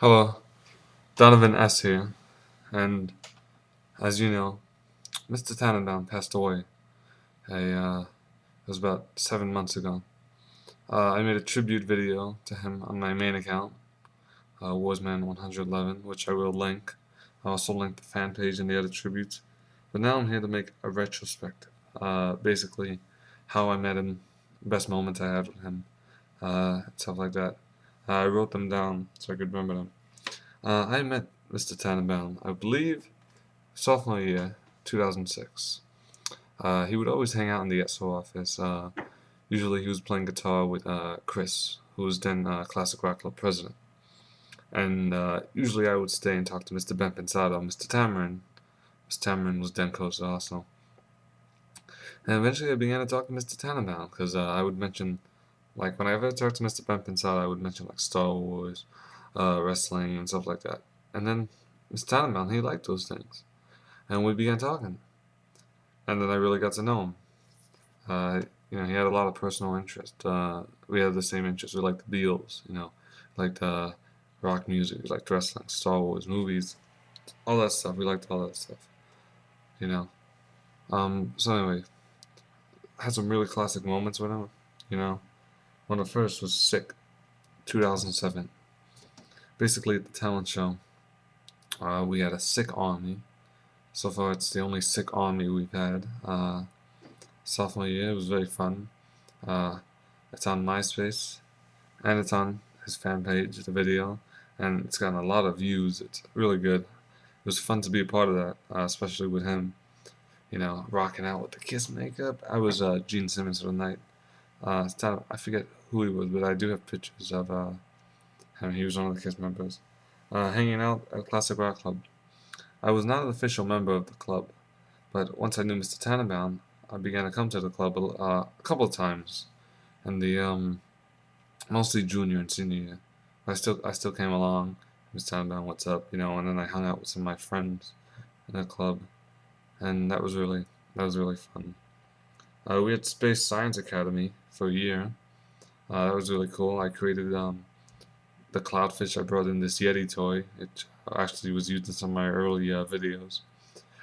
Hello, Donovan S. here, and as you know, Mr. Tannenbaum passed away. It was about 7 months ago. I made a tribute video to him on my main account, Warsman111, which I will link. I also linked the fan page and the other tributes. But now I'm here to make a retrospective. Basically, how I met him, best moments I had with him, stuff like that. I wrote them down so I could remember them. I met Mr. Tannenbaum, I believe, sophomore year, 2006. He would always hang out in the SO office. Usually he was playing guitar with Chris, who was then Classic Rock Club president. And usually I would stay and talk to Mr. Ben Pensado, Mr. Tamarin. Mr. Tamarin was then coach also. And eventually I began to talk to Mr. Tannenbaum, because I would mention, like, whenever I talked to Mr. Ben Pensado, I would mention, like, Star Wars, wrestling, and stuff like that. And then Mr. Tannenbaum, he liked those things. And we began talking. And then I really got to know him. He had a lot of personal interest. We had the same interests. We liked the Beatles, liked rock music, we liked wrestling, Star Wars, movies, all that stuff. We liked all that stuff, you know. So anyway, had some really classic moments with him, One of the first was Sick, 2007. Basically, at the talent show, we had a Sick Army. So far, it's the only Sick Army we've had. Sophomore year, it was very fun. It's on MySpace, and it's on his fan page, the video, and it's gotten a lot of views. It's really good. It was fun to be a part of that, especially with him, rocking out with the Kiss makeup. I was Gene Simmons for the night. I forget who he was, but I do have pictures of him. He was one of the Kiss members. Hanging out at Classic Rock Club. I was not an official member of the club, but once I knew Mr. Tannenbaum, I began to come to the club a couple of times, in the mostly junior and senior year. I still came along. Mr. Tannenbaum, what's up, and then I hung out with some of my friends in the club, and that was really fun. We had Space Science Academy for a year. That was really cool. I created the cloudfish. I brought in this Yeti toy. It actually was used in some of my early videos,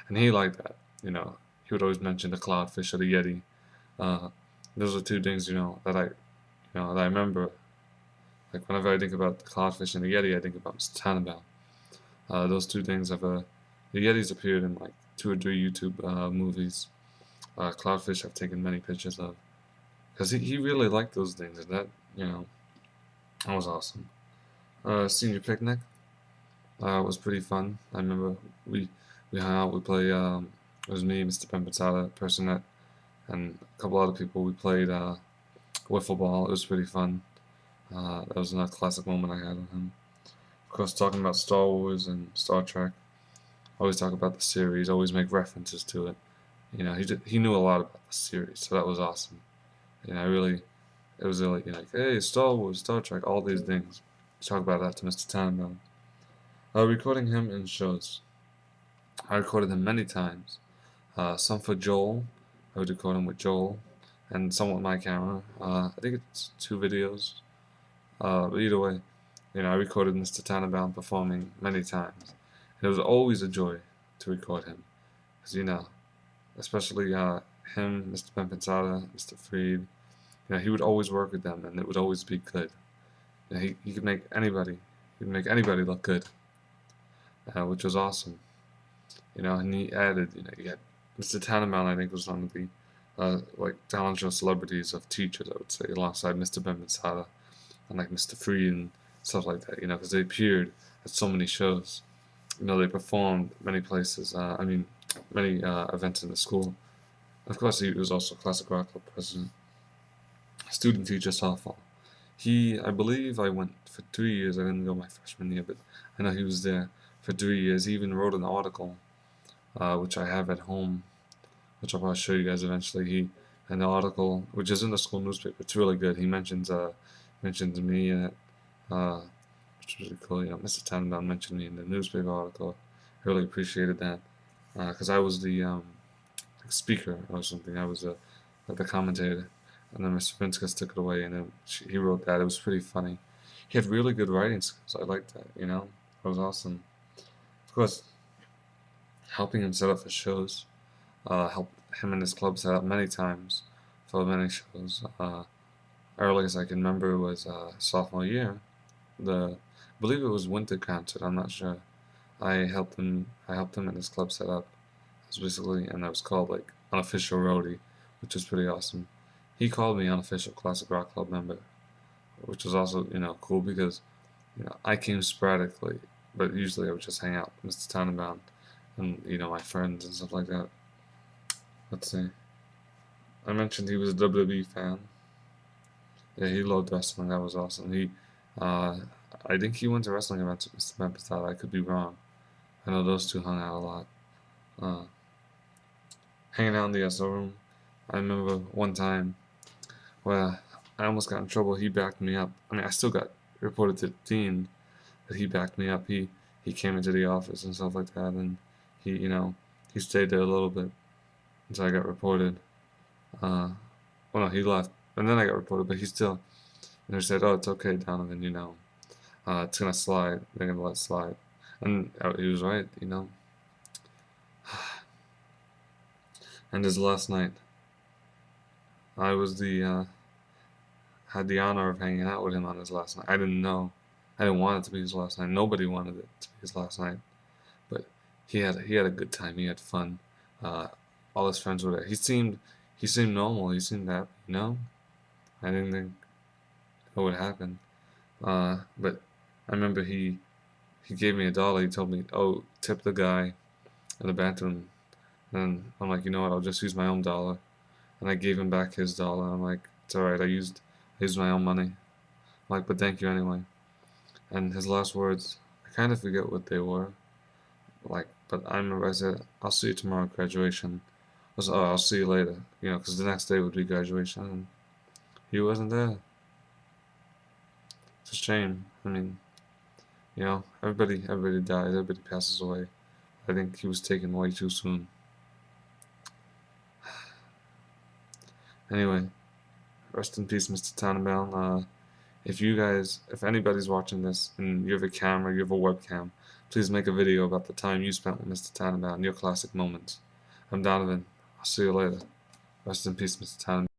and he liked that. He would always mention the cloudfish or the Yeti. Those are two things that I remember. Like whenever I think about the cloudfish and the Yeti, I think about Mr. Tannenbaum. Those two things the Yetis appeared in like 2 or 3 YouTube movies. Cloudfish I've taken many pictures of, because he really liked those things, and that was awesome. Senior picnic was pretty fun. I remember we hung out, we played, it was me, Mr. Pempensada, Personette, and a couple other people. We played wiffle ball. It was pretty fun. That was another classic moment I had with him. Of course, talking about Star Wars and Star Trek. Always talk about the series, always make references to it. He knew a lot about the series, so that was awesome. It was really, like, hey, Star Wars, Star Trek, all these things. Talk about that to Mr. Tannenbaum. Recording him in shows. I recorded him many times. Some for Joel. I would record him with Joel, and some with my camera. I think it's 2 videos. But either way, I recorded Mr. Tannenbaum performing many times. And it was always a joy to record him. Because, especially him, Mr. Pempensada, Mr. Freed, he would always work with them, and it would always be good. He could make anybody, look good, which was awesome. And he added, you got Mr. Tannenbaum, I think, was one of the talent show celebrities of teachers, I would say, alongside Mr. Pempensada and like Mr. Freed and stuff like that, because they appeared at so many shows. They performed many places. Many events in the school. Of course, he was also Classic Rock Club president, student teacher softball. I believe I went for 3 years. I didn't go my freshman year, but I know he was there for 3 years. He even wrote an article, which I have at home, which I'll probably show you guys eventually. An article which is in the school newspaper. It's really good. He mentions me in it, which was really cool. Mr. Tannenbaum mentioned me in the newspaper article. I really appreciated that, because I was the speaker or something. I was the commentator, and then Mr. Pinskus took it away, and then he wrote that. It was pretty funny. he had really good writing skills. I liked that, It was awesome. Of course, helping him set up for shows, helped him and his club set up many times for many shows. Earliest I can remember was sophomore year. I believe it was winter concert. I'm not sure. I helped him and his club set up. It was basically, and that was called like unofficial roadie, which was pretty awesome. He called me unofficial classic rock club member, which was also cool because I came sporadically, but usually I would just hang out with Mr. Tannenbaum and my friends and stuff like that. Let's see. I mentioned he was a WWE fan. Yeah, he loved wrestling. That was awesome. Uh, I think he went to wrestling events with Mr. Memphis. I could be wrong. I know those two hung out a lot. Uh, Hanging out in the SO room. I remember one time where I almost got in trouble. He backed me up. I mean, I still got reported to the dean, but he backed me up. He came into the office and stuff like that, and he stayed there a little bit until I got reported. Uh, well, no, he left, and then I got reported, but he still, he said, "Oh, it's okay, Donovan. It's gonna slide. They're gonna let it slide," and he was right. And his last night, I was the had the honor of hanging out with him on his last night. I didn't know. I didn't want it to be his last night. Nobody wanted it to be his last night. But he had a good time. He had fun. Uh, all his friends were there. He seemed normal. He seemed happy. I didn't think it would happen. But I remember he gave me $1. He told me, "Oh, tip the guy in the bathroom." And I'm like, you know what? I'll just use my own dollar. And I gave him back his dollar. I'm like, it's alright. I used my own money. I'm like, but thank you anyway. And his last words, I kind of forget what they were. Like, but I remember I said, "I'll see you tomorrow at graduation." I was, "Oh, I'll see you later." Because the next day would be graduation, and he wasn't there. It's a shame. I mean, everybody dies, everybody passes away. I think he was taken way too soon. Anyway, rest in peace, Mr. Tannenbaum. If anybody's watching this and you have a camera, you have a webcam, please make a video about the time you spent with Mr. Tannenbaum, your classic moments. I'm Donovan. I'll see you later. Rest in peace, Mr. Tannenbaum.